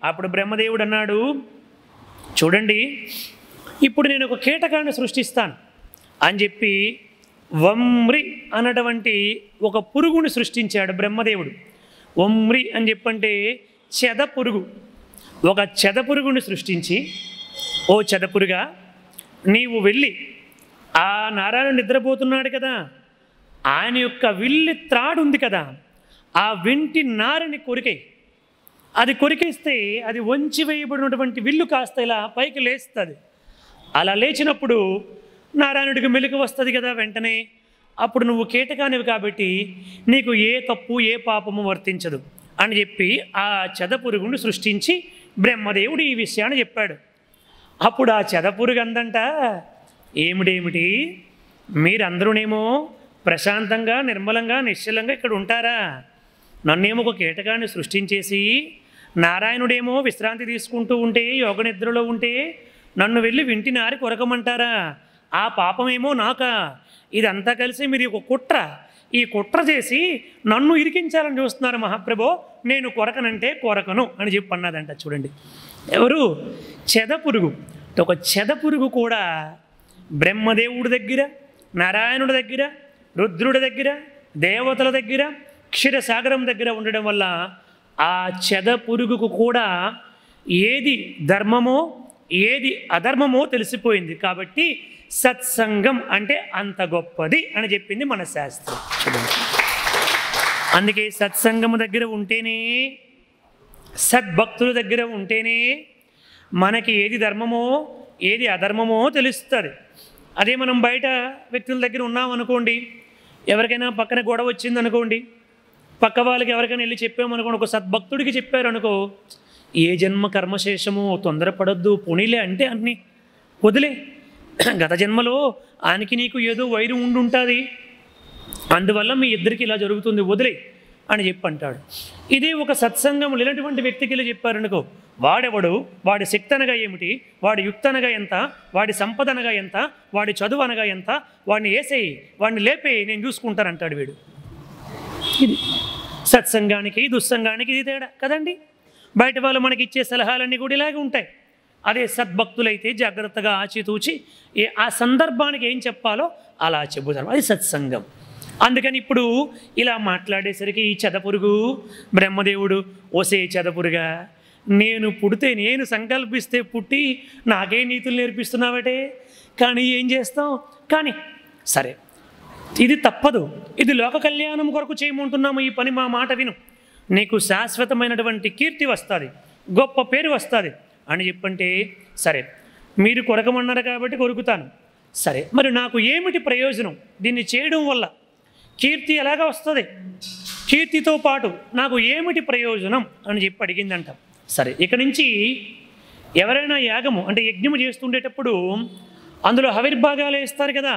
అప్పుడు బ్రహ్మదేవుడు అన్నాడు, చూడండి ఇప్పుడు నేను ఒక కీటకాన్ని సృష్టిస్తాను అని చెప్పి వమ్రి అన్నటువంటి ఒక పురుగుని సృష్టించాడు బ్రహ్మదేవుడు. వమ్రి అని చెప్పంటే చెద పురుగు. ఒక చెద పురుగుని సృష్టించి, ఓ చెద పురుగా నీవు వెళ్ళి ఆ నారాయణ నిద్రపోతున్నాడు కదా, ఆయన యొక్క విల్లి త్రాడు ఉంది కదా, ఆ వింటి నారిని కొరికాయి. అది కొరికేస్తే అది వంచి వేయబడినటువంటి విల్లు కాస్త ఇలా పైకి లేస్తుంది. అలా లేచినప్పుడు నారాయణుడికి మెలుకు వస్తుంది కదా వెంటనే. అప్పుడు నువ్వు కీటకానివి కాబట్టి నీకు ఏ తప్పు ఏ పాపము వర్తించదు అని చెప్పి ఆ చెదపురుగుని సృష్టించి బ్రహ్మదేవుడు ఈ విషయాన్ని చెప్పాడు. అప్పుడు ఆ చెదపురుగు అందంట, ఏమిటేమిటి మీరందరూనేమో ప్రశాంతంగా నిర్మలంగా నిశ్చలంగా ఇక్కడ ఉంటారా, నన్నేమో ఒక కీటకాన్ని సృష్టించేసి నారాయణుడేమో విశ్రాంతి తీసుకుంటూ ఉంటే యోగ నిద్రలో ఉంటే నన్ను వెళ్ళి వింటి నారి కొరకమంటారా, ఆ పాపమేమో నాకా, ఇదంతా కలిసి మీరు ఒక కుట్ర, ఈ కుట్ర చేసి నన్ను ఇరికించాలని చూస్తున్నారు మహాప్రభో, నేను కొరకనంటే కొరకను అని చెప్పి అన్నదంట. చూడండి ఎవరు? చెదపురుగు. ఒక చెదపురుగు కూడా బ్రహ్మదేవుడి దగ్గర, నారాయణుడి దగ్గర, రుద్రుడి దగ్గర, దేవతల దగ్గర, క్షీరసాగరం దగ్గర ఉండడం వల్ల ఆ చెదపురుగుకు కూడా ఏది ధర్మమో ఏది అధర్మమో తెలిసిపోయింది. కాబట్టి సత్సంగం అంటే అంత గొప్పది అని చెప్పింది మన శాస్త్రం. చూడండి, అందుకే సత్సంగము దగ్గర ఉంటేనే, సద్భక్తుల దగ్గర ఉంటేనే మనకి ఏది ధర్మమో ఏది అధర్మమో తెలుస్తుంది. అదే మనం బయట వ్యక్తుల దగ్గర ఉన్నామనుకోండి, ఎవరికైనా పక్కన గొడవ వచ్చిందనుకోండి, పక్క వాళ్ళకి ఎవరికైనా వెళ్ళి చెప్పామనుకోండి, ఒక సద్భక్తుడికి చెప్పారనుకో, ఏ జన్మ కర్మశేషము, తొందరపడొద్దు, పోనీలే అంటే అన్నీ వదిలే, గత జన్మలో ఆయనకి నీకు ఏదో వైరం ఉండుంటుంది, అందువల్ల మీ ఇద్దరికి ఇలా జరుగుతుంది, వదిలే అని చెప్పి అంటాడు. ఇదే ఒక సత్సంగం లేనటువంటి వ్యక్తికి ఇలా చెప్పారనుకో, వాడెవడు, వాడి శక్తి అనగా ఏమిటి, వాడి యుక్తి అనగా ఎంత, వాడి సంపద అనగా ఎంత, వాడి చదువు అనగా ఎంత, వాడిని వేసేయి, వాడిని లేపేయి, నేను చూసుకుంటానంటాడు వీడు. ఇది సత్సంగానికి దుస్సంగానికి ఇది తేడా కదండి. బయట వాళ్ళు మనకి ఇచ్చే సలహాలన్నీ కూడా ఇలాగే ఉంటాయి. అదే సద్భక్తులైతే జాగ్రత్తగా ఆచితూచి ఆ సందర్భానికి ఏం చెప్పాలో అలా చెబుతారు, అది సత్సంగం. అందుకని ఇప్పుడు ఇలా మాట్లాడేసరికి ఈ చెదపురుగు బ్రహ్మదేవుడు, ఓసే చెదపురుగా, నేను పుడితే, నేను సంకల్పిస్తే పుట్టి నాకే నీతులు నేర్పిస్తున్నావటే, కానీ ఏం చేస్తాం, కానీ సరే ఇది తప్పదు, ఇది లోక కళ్యాణం కొరకు చేయమంటున్నాము, ఈ పని మా మాట విను, నీకు శాశ్వతమైనటువంటి కీర్తి వస్తుంది, గొప్ప పేరు వస్తుంది అని చెప్పంటే, సరే మీరు కొరకమన్నారు కాబట్టి కొరుకుతాను, సరే మరి నాకు ఏమిటి ప్రయోజనం దీన్ని చేయడం వల్ల, కీర్తి ఎలాగా వస్తుంది, కీర్తితో పాటు నాకు ఏమిటి ప్రయోజనం అని చెప్పి అడిగిందంట. సరే ఇక నుంచి ఎవరైనా యాగము అంటే యజ్ఞము చేస్తుండేటప్పుడు అందులో హవిర్భాగాలు వేస్తారు కదా,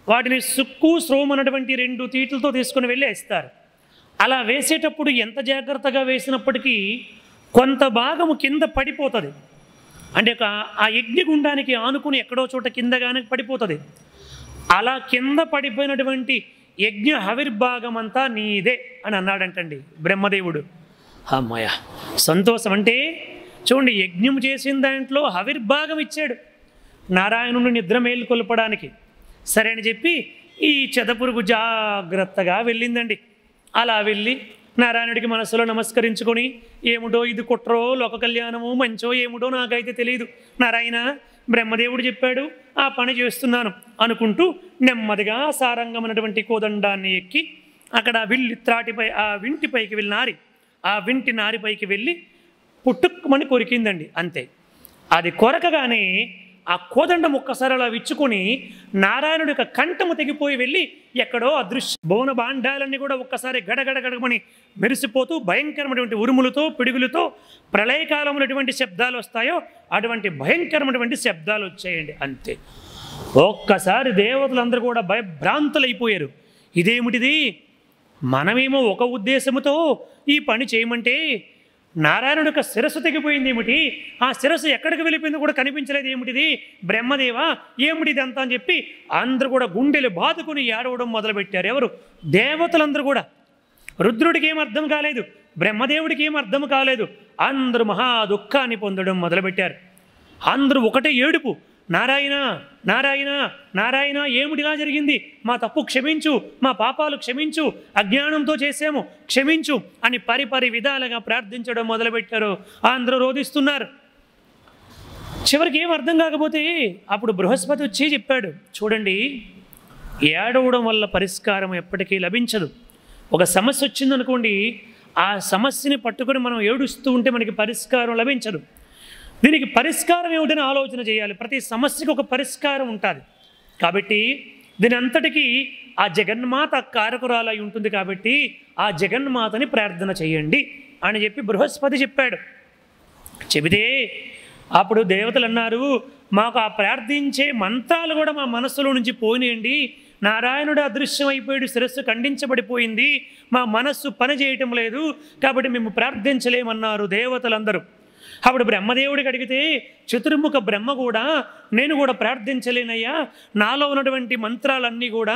వాటిని సుక్కు శ్రోమ అన్నటువంటి 2 తీట్లతో తీసుకుని వెళ్ళి వేస్తారు. అలా వేసేటప్పుడు ఎంత జాగ్రత్తగా వేసినప్పటికీ కొంత భాగము కింద పడిపోతుంది, అంటే ఆ యజ్ఞగుండానికి ఆనుకుని ఎక్కడో చోట కిందగానే పడిపోతుంది. అలా కింద పడిపోయినటువంటి యజ్ఞ హవిర్భాగం అంతా నీదే అని అన్నాడంటండి బ్రహ్మదేవుడు. అమ్మయ్య సంతోషం. అంటే చూడండి, యజ్ఞం చేసిన దాంట్లో హవిర్భాగం ఇచ్చాడు నారాయణుని నిద్ర మేలుకొల్పడానికి. సరే అని చెప్పి ఈ చెదపురుగు జాగ్రత్తగా వెళ్ళిందండి. అలా వెళ్ళి నారాయణుడికి మనసులో నమస్కరించుకొని, ఏమిటో ఇది కుట్రో లోక కళ్యాణమో మంచో ఏమిటో నాకైతే తెలియదు, నారాయణ బ్రహ్మదేవుడు చెప్పాడు ఆ పని చేస్తున్నాను అనుకుంటూ నెమ్మదిగా సారంగమైనటువంటి కోదండాన్ని ఎక్కి అక్కడ త్రాటిపై ఆ వింటిపైకి వెళ్ళి ఆ వింటి నారిపైకి వెళ్ళి పుట్టుక్కుమని కొరికిందండి. అంతే, అది కొరకగానే ఆ కోదండం ఒక్కసారి అలా విచ్చుకొని నారాయణుడి యొక్క కంఠము తెగిపోయి వెళ్ళి ఎక్కడో అదృశ్య భువన భాండాలన్నీ కూడా ఒక్కసారి గడగడగడమని మెరిసిపోతూ భయంకరమైనటువంటి ఉరుములతో పిడుగులతో ప్రళయకాలమైనటువంటి శబ్దాలు వస్తాయో అటువంటి భయంకరమైనటువంటి శబ్దాలు వచ్చాయండి. అంతే, ఒక్కసారి దేవతలందరూ కూడా భయభ్రాంతులైపోయారు. ఇదేమిటిది, మనమేమో ఒక ఉద్దేశముతో ఈ పని చేయమంటే నారాయణుడు యొక్క శిరస్సు తెగిపోయింది ఏమిటి, ఆ శిరస్సు ఎక్కడికి వెళ్ళిపోయింది కూడా కనిపించలేదు ఏమిటిది, బ్రహ్మదేవా ఏమిటిది అంతా అని చెప్పి అందరూ కూడా గుండెలు బాదుకుని ఏడవడం మొదలుపెట్టారు. ఎవరు, దేవతలందరూ కూడా. రుద్రుడికి ఏం అర్థం కాలేదు, బ్రహ్మదేవుడికి ఏం అర్థం కాలేదు, అందరూ మహా దుఃఖాన్ని పొందడం మొదలుపెట్టారు. అందరూ ఒకటే ఏడుపు, నారాయణ నారాయణ నారాయణ, ఏమిటిలా జరిగింది, మా తప్పు క్షమించు, మా పాపాలు క్షమించు, అజ్ఞానంతో చేసాము క్షమించు అని పరిపరి విధాలుగా ప్రార్థించడం మొదలుపెట్టారు. అందరూ రోధిస్తున్నారు. చివరికి ఏం అర్థం కాకపోతే అప్పుడు బృహస్పతి వచ్చి చెప్పాడు, చూడండి ఏడవడం వల్ల పరిష్కారం ఎప్పటికీ లభించదు. ఒక సమస్య వచ్చిందనుకోండి, ఆ సమస్యని పట్టుకొని మనం ఏడుస్తూ ఉంటే మనకి పరిష్కారం లభించదు. దీనికి పరిష్కారం ఏమిటని ఆలోచన చేయాలి. ప్రతి సమస్యకు ఒక పరిష్కారం ఉంటుంది. కాబట్టి దీని అంతటికీ ఆ జగన్మాత కారకురాలై ఉంటుంది. కాబట్టి ఆ జగన్మాతని ప్రార్థన చేయండి అని చెప్పి బృహస్పతి చెప్పాడు. చెబితే అప్పుడు దేవతలు అన్నారు, మాకు ఆ ప్రార్థించే మంత్రాలు కూడా మా మనస్సులో నుంచి పోనీయండి, నారాయణుడు అదృశ్యమైపోయాడు, శిరస్సు ఖండించబడిపోయింది, మా మనస్సు పని చేయటం లేదు, కాబట్టి మేము ప్రార్థించలేమన్నారు దేవతలందరూ. అప్పుడు బ్రహ్మదేవుడికి అడిగితే చతుర్ముఖ బ్రహ్మ కూడా, నేను కూడా ప్రార్థించలేనయ్యా, నాలో ఉన్నటువంటి మంత్రాలన్నీ కూడా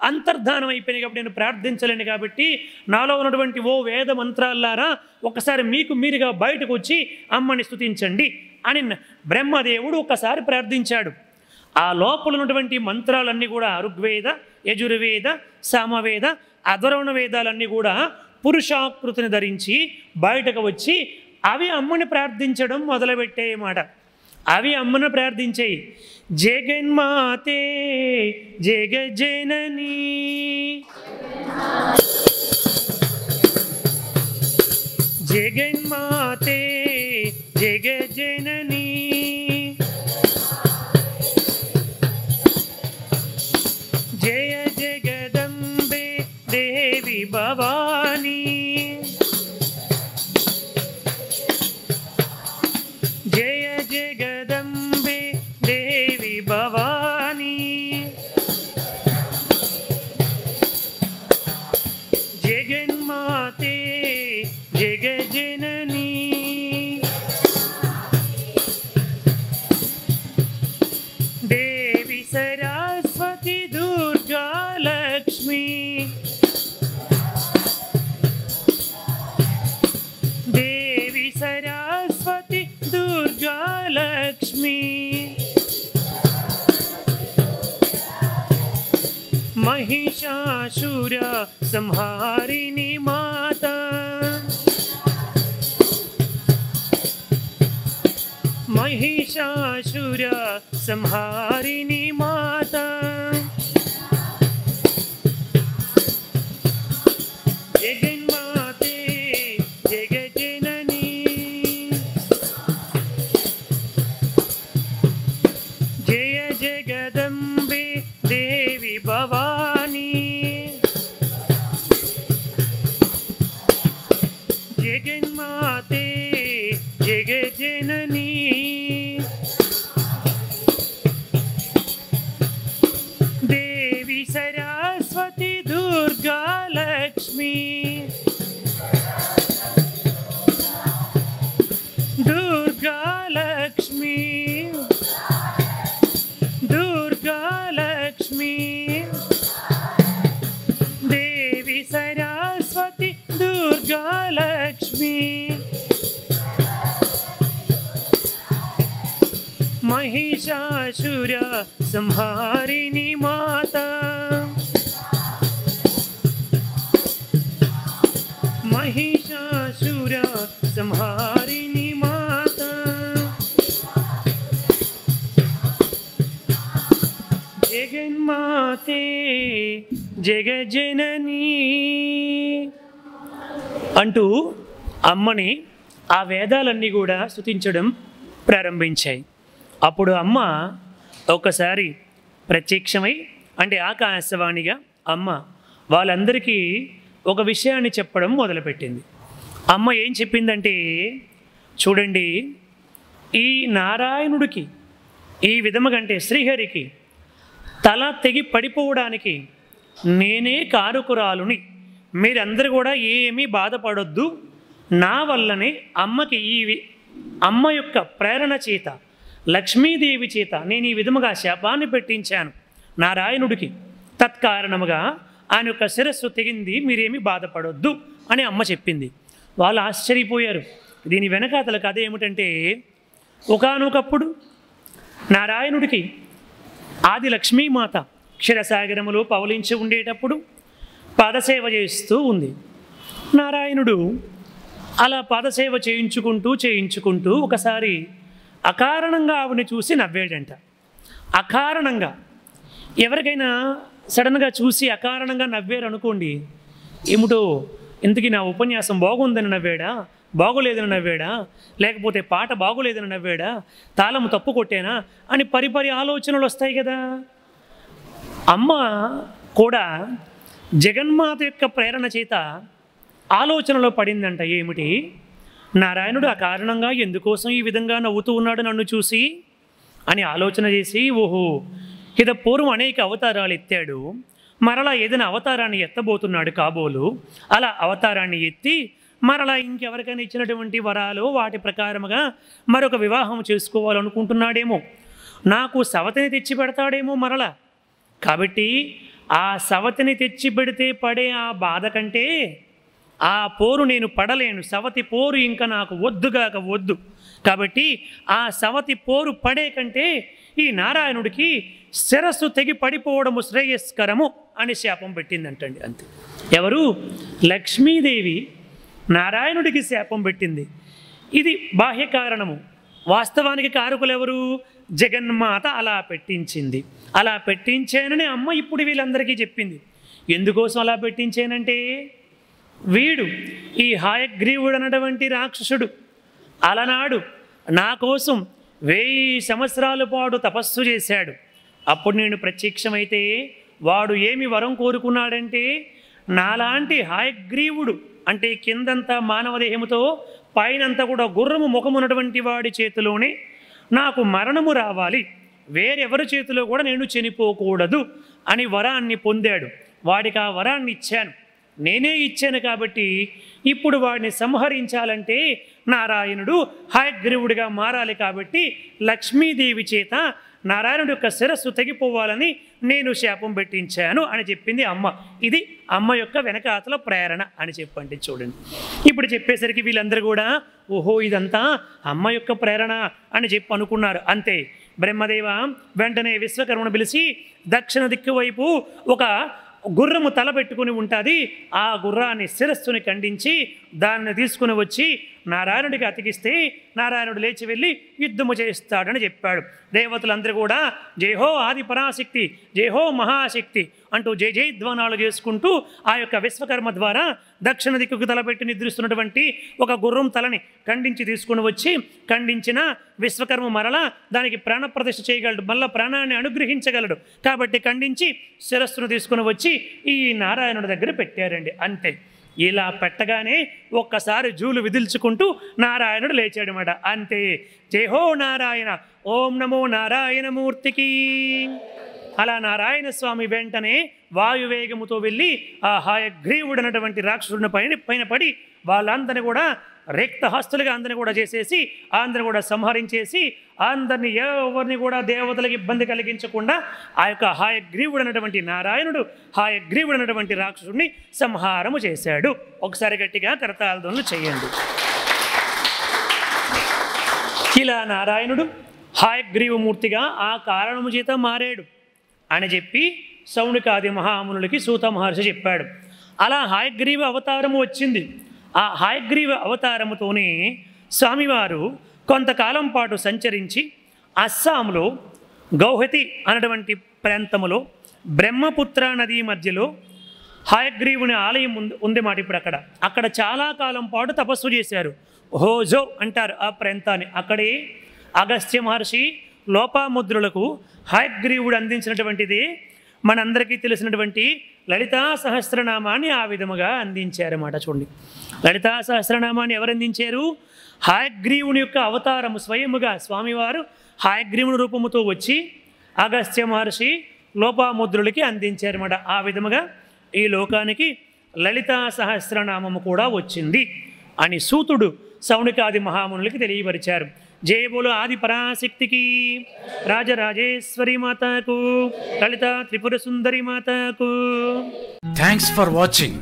అంతర్ధానం అయిపోయినాయి కాబట్టి నేను ప్రార్థించలేను, కాబట్టి నాలో ఉన్నటువంటి ఓ వేద మంత్రాలారా ఒకసారి మీకు మీరుగా బయటకు వచ్చి అమ్మని స్తుతించండి అని బ్రహ్మదేవుడు ఒకసారి ప్రార్థించాడు. ఆ లోపల ఉన్నటువంటి మంత్రాలన్నీ కూడా ఋగ్వేద యజుర్వేద సామవేద అధర్వణ వేదాలన్నీ కూడా పురుషాకృతిని ధరించి బయటకు వచ్చి అవి అమ్మని ప్రార్థించడం మొదలుపెట్టాయన్నమాట. అవి అమ్మను ప్రార్థించాయి. జగన్మాతే జగజ్జననీ, జగన్మాతే జగజ్జననీ, సరస్వతి దుర్గా లక్ష్మి महिषासुर संहारिणी माता महिषासुर संहारिणी माता जगन्माते जगज्जननी जय जगदम्बे देवी भवानी जगन्माते जगज्जननी देवी सरस्वती दुर्गा लक्ष्मी दुर्गा लक्ष्मी दुर्गा लक्ष्मी देवी सरस्वती दुर्गा लक्ष्मी महिषासुर संहारिणी माता महिषासुर संहारिणी माता జగన్మాతే జగజ్జననీ అంటూ అమ్మని ఆ వేదాలన్నీ కూడా స్తుతించడం ప్రారంభించాయి. అప్పుడు అమ్మ ఒకసారి ప్రత్యక్షమై అంటే ఆకాశవాణిగా అమ్మ వాళ్ళందరికీ ఒక విషయాన్ని చెప్పడం మొదలుపెట్టింది. అమ్మ ఏం చెప్పిందంటే, చూడండి, ఈ నారాయణుడికి ఈ విధముగా అంటే శ్రీహరికి తల తెగి పడిపోవడానికి నేనే కారుకురాలుని, మీరందరూ కూడా ఏమీ బాధపడొద్దు, నా వల్లనే అమ్మకి అమ్మ యొక్క ప్రేరణ చేత లక్ష్మీదేవి చేత నేను ఈ విధముగా శాపాన్ని పెట్టించాను నారాయణుడికి, తత్కారణముగా ఆయన యొక్క శిరస్సు తెగింది, మీరేమీ బాధపడొద్దు అని అమ్మ చెప్పింది. వాళ్ళు ఆశ్చర్యపోయారు. దీని వెనకాతల కథ ఏమిటంటే, ఒకానొకప్పుడు నారాయణుడికి ఆది లక్ష్మీమాత క్షీరసాగరములో పవలించి ఉండేటప్పుడు పాదసేవ చేస్తూ ఉంది. నారాయణుడు అలా పాదసేవ చేయించుకుంటూ ఒకసారి అకారణంగా ఆవిడని చూసి నవ్వాడంట. అకారణంగా ఎవరికైనా సడన్గా చూసి అకారణంగా నవ్వారు అనుకోండి, ఏమిటో ఇంతకీ నా ఉపన్యాసం బాగుందని నవ్వాడా, బాగోలేదని నవ్వాడా, లేకపోతే పాట బాగోలేదని నవ్వాడా, తాళము తప్పు కొట్టేనా అని పరిపరి ఆలోచనలు వస్తాయి కదా. అమ్మ కూడా జగన్మాత యొక్క ప్రేరణ చేత ఆలోచనలో పడిందంట. ఏమిటి, నారాయణుడు అకారణంగా ఎందుకోసం ఈ విధంగా నవ్వుతూ ఉన్నాడు నన్ను చూసి అని ఆలోచన చేసి, ఓహో ఇద పూర్వం అనేక అవతారాలు ఎత్తాడు, మరలా ఏదైనా అవతారాన్ని ఎత్తబోతున్నాడు కాబోలు, అలా అవతారాన్ని ఎత్తి మరలా ఇంకెవరికైనా ఇచ్చినటువంటి వరాలు వాటి ప్రకారముగా మరొక వివాహం చేసుకోవాలనుకుంటున్నాడేమో, నాకు సవతిని తెచ్చి పెడతాడేమో మరలా. కాబట్టి ఆ సవతిని తెచ్చి పెడితే పడే ఆ బాధ కంటే ఆ పోరు నేను పడలేను, సవతి పోరు ఇంకా నాకు వద్దుగాక వద్దు. కాబట్టి ఆ సవతి పోరు పడే కంటే ఈ నారాయణుడికి శిరస్సు తెగి పడిపోవడము శ్రేయస్కరము అని శాపం పెట్టిందంటండి. అంతే. ఎవరు? లక్ష్మీదేవి నారాయణుడికి శాపం పెట్టింది. ఇది బాహ్య కారణము. వాస్తవానికి కారకులు ఎవరు? జగన్మాత అలా పెట్టించింది. అలా పెట్టించానని అమ్మ ఇప్పుడు వీళ్ళందరికీ చెప్పింది. ఎందుకోసం అలా పెట్టించానంటే, వీడు ఈ హయగ్రీవుడు అన్నటువంటి రాక్షసుడు అలనాడు నా కోసం 1000 సంవత్సరాల పాటు తపస్సు చేశాడు. అప్పుడు నేను ప్రత్యక్షమైతే వాడు ఏమి వరం కోరుకున్నాడంటే, నాలాంటి హయగ్రీవుడు అంటే కిందంతా మానవదేహముతో పైనంతా కూడా గుర్రము ముఖమున్నటువంటి వాడి చేతిలోనే నాకు మరణము రావాలి, వేరెవరి చేతిలో కూడా నేను చనిపోకూడదు అని వరాన్ని పొందాడు. వాడికి ఆ వరాన్ని ఇచ్చాను, నేనే ఇచ్చాను. కాబట్టి ఇప్పుడు వాడిని సంహరించాలంటే నారాయణుడు హయగ్రీవుడిగా మారాలి. కాబట్టి లక్ష్మీదేవి చేత నారాయణుడి యొక్క శిరస్సు తెగిపోవాలని నేను శాపం పెట్టించాను అని చెప్పింది అమ్మ. ఇది అమ్మ యొక్క వెనకాతల ప్రేరణ అని చెప్పండి. చూడండి, ఇప్పుడు చెప్పేసరికి వీళ్ళందరూ కూడా ఓహో ఇదంతా అమ్మ యొక్క ప్రేరణ అని చెప్పి అనుకున్నారు. అంతే, బ్రహ్మదేవ వెంటనే విశ్వకర్మను పిలిచి దక్షిణ దిక్కు వైపు ఒక గుర్రము తల పెట్టుకుని ఉంటుంది, ఆ గుర్రాన్ని శిరస్సుని ఖండించి దాన్ని తీసుకుని వచ్చి నారాయణుడికి అతికిస్తే నారాయణుడు లేచి వెళ్ళి యుద్ధము చేస్తాడని చెప్పాడు. దేవతలందరూ కూడా జయహో ఆది పరాశక్తి, జయహో మహాశక్తి అంటూ జయ జయధ్వానాలు చేసుకుంటూ ఆ యొక్క విశ్వకర్మ ద్వారా దక్షిణ దిక్కుకు తలపెట్టి నిద్రిస్తున్నటువంటి ఒక గుర్రం తలని ఖండించి తీసుకుని వచ్చి, ఖండించిన విశ్వకర్మ మరలా దానికి ప్రాణప్రతిష్ఠ చేయగలడు, మళ్ళా ప్రాణాన్ని అనుగ్రహించగలడు కాబట్టి ఖండించి శిరస్సును తీసుకుని వచ్చి ఈ నారాయణుడి దగ్గర పెట్టారండి. అంతే, ఇలా పెట్టగానే ఒక్కసారి జూలు విదిల్చుకుంటూ నారాయణుడు లేచాడనమాట. అంతే, జయహో నారాయణ, ఓం నమో నారాయణమూర్తికి. అలా నారాయణ స్వామి వెంటనే వాయువేగముతో వెళ్ళి ఆ హయగ్రీవుడు అన్నటువంటి రాక్షసుడిని పైన పడి వాళ్ళందరినీ కూడా రిక్తహస్తులుగా అందరిని కూడా చేసేసి అందరిని కూడా సంహరించేసి అందరినీ ఎవరిని కూడా దేవతలకు ఇబ్బంది కలిగించకుండా ఆ యొక్క హయగ్రీవుడు అన్నటువంటి నారాయణుడు హయగ్రీవుడు అన్నటువంటి రాక్షసుడిని సంహారము చేశాడు. ఒకసారి గట్టిగా కరతాళధ్వనులు చేయండి. ఇలా నారాయణుడు హయగ్రీవమూర్తిగా ఆ కారణము చేత మారాడు అని చెప్పి సౌనికాది మహామునులకి సూత మహర్షి చెప్పాడు. అలా హయగ్రీవ అవతారము వచ్చింది. ఆ హయగ్రీవ అవతారముతోనే స్వామివారు కొంతకాలం పాటు సంచరించి అస్సాంలో గౌహతి అన్నటువంటి ప్రాంతములో బ్రహ్మపుత్ర నదీ మధ్యలో హయగ్రీవుని ఆలయం ఉంది మాట. ఇప్పుడు అక్కడ చాలా కాలం పాటు తపస్సు చేశారు. హోజో అంటారు ఆ ప్రాంతాన్ని. అక్కడే అగస్త్య మహర్షి లోపాముద్రులకు హయగ్రీవుడు అందించినటువంటిది మనందరికీ తెలిసినటువంటి లలితా సహస్రనామాన్ని ఆ విధముగా అందించారన్నమాట. చూడండి, లలితా సహస్రనామాన్ని ఎవరు అందించారు? హయగ్రీవుని యొక్క అవతారము స్వయముగా స్వామివారు హయగ్రీవుని రూపముతో వచ్చి అగస్త్య మహర్షి లోపాముద్రులకి అందించారన్నమాట. ఆ విధముగా ఈ లోకానికి లలితా సహస్రనామము కూడా వచ్చింది అని సూతుడు సౌనికాది మహామునులకి తెలియపరిచారు. జయ బోలో ఆది పరాశక్తికి, రాజరాజేశ్వరి మాతకు, లలిత త్రిపుర సుందరి మాతకు. Thanks for watching.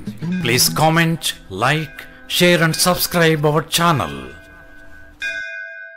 Please comment, like, share and subscribe our channel.